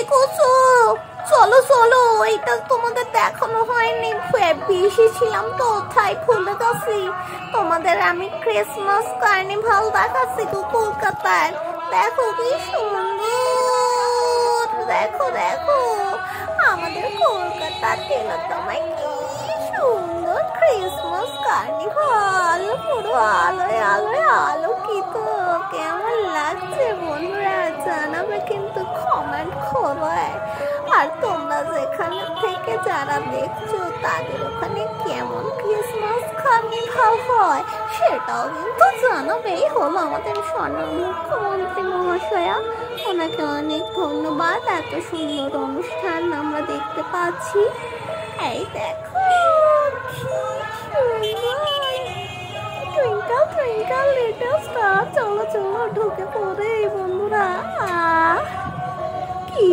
কুসু, চলো চলো, এটা তোমাদের দেখানো হয়নি, বেশি তো তাই ভুলে গেছি। তোমাদের আমি ক্রিসমাস কার্নিভাল দেখাচ্ছি গো কলকাতায়। দেখো কি সুন্দর, দেখো দেখো আমাদের কলকাতার তেলতমায় কি সুন্দর ক্রিসমাস কার্নিভাল, পুরো আলোয় আলোয় আলোকিত। কেমন লাগছে বন্ধুরা জানাবে কিন্তু কমেন্ট করে। আর তোমরা যেখানে থেকে যারা দেখছো তাদের ওখানে কেমন ক্রিসমাস কার্নিভাল হয় সেটাও কিন্তু জানাবেই। হলো আমাদের স্বর্ণাম মুখ্যমন্ত্রী মহাশয়া, ওনাকে অনেক ধন্যবাদ। এত সুন্দর অনুষ্ঠান আমরা দেখতে পাচ্ছি। এই দেখো টুইঙ্কল টুইঙ্কল লিটল স্টার, চলো চলো ঢুকে পড়ে বন্ধুরা। কি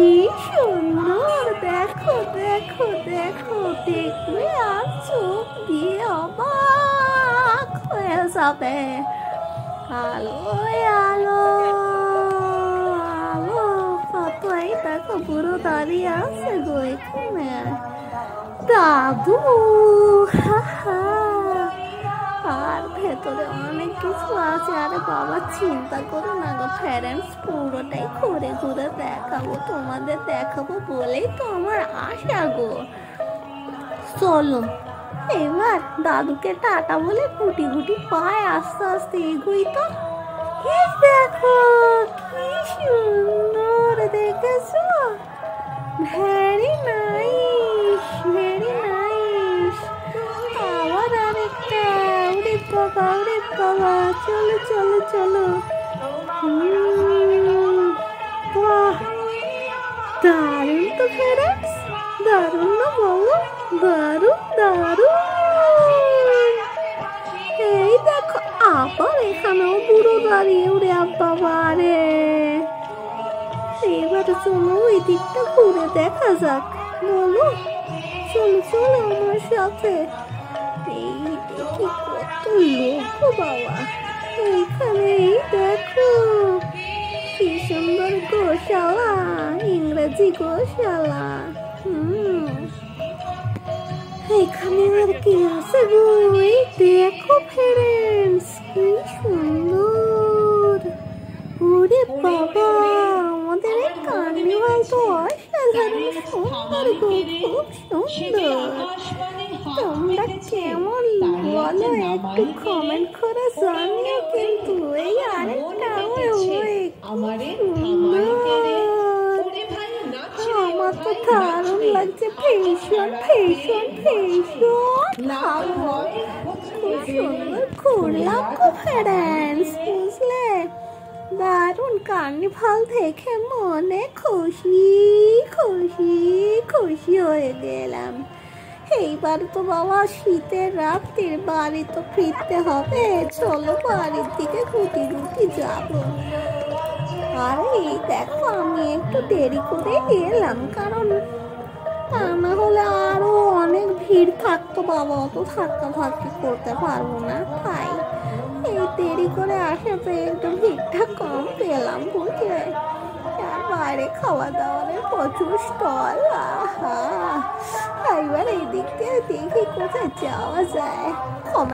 সুন্দর, দেখো দেখো দেখো, দেখলে আর চোখ দিয়ে অবাক হয়ে যাবে। আলো আলো আলো, কতই দেখো পুরো দাঁড়িয়ে আছে গো এখানে দাদু, আর ভেতরে অনেক কিছু আছে। আরে বাবা চিন্তা করো না গো প্যারেন্টস, পুরোটাই ঘুরে ঘুরে দেখাবো তোমাদের, দেখাবো বলেই তো আমার আশা গো। চলো এবার দাদুকে টাটা বলে গুটি গুটি পায় আস্তে আস্তে এগোই তো। দেখো কি সুন্দর, দেখেছো? Very nice very nice. আবার আরেকটা, উড়ে বাবা উড়ে বাবা, চলো চলো চলো। বাহ দারুণ তো প্যারেন্টস, দারুণ না বলো, দারুণ দারুণ। এই দেখো আবার এখানেও বুড়ো দাঁড়িয়ে, উড়ে বাবা রে। এবার চলো ওই দিকটা ঘুরে দেখা যাক, বলো চলো চলো আমার সাথে। এই দেখি কত লোক বাবা এইখানে, দেখো কি সুন্দর গোশালা, ইংরেজি গোশালা। এখানে আর কি আছে গো, এই দেখো ফ্রেন্ডস কি সুন্দর। ওরে বাবা আমাদের এই কার্নিভাল তো অসাধারণ সুন্দর গো, খুব সুন্দর। তোমরা কেমন বলো একটু কমেন্ট করে জানিও কিন্তু। এই আরেকটা আমার তো দারুণ লাগছে, ভীষণ ভীষণ ভীষণ খুব সুন্দর ঘুরলাম গো ফ্রেন্ডস, বুঝলে? দারুণ কার্নিভাল দেখে মনে খুশি খুশি খুশি হয়ে গেলাম। এইবার তো বাবা শীতের রাত্রির বাড়ি তো ফিরতে হবে, চলো বাড়ির দিকে গুটি গুটি যাবো। আর এই দেখো আমি একটু দেরি করে এলাম, কারণ তা না হলে আরো অনেক ভিড় থাকতো বাবা, অত ধাক্কা ধাক্কি করতে পারবো না, তাই এই দেরি করে আসাতে একটু ভিড়টা কম পেলাম, বুঝলে? আর বাইরে খাওয়া দাওয়ার প্রচুর স্টল। আহা, এবার এই দিক দিয়ে দেখি কোথায় যাওয়া যায়।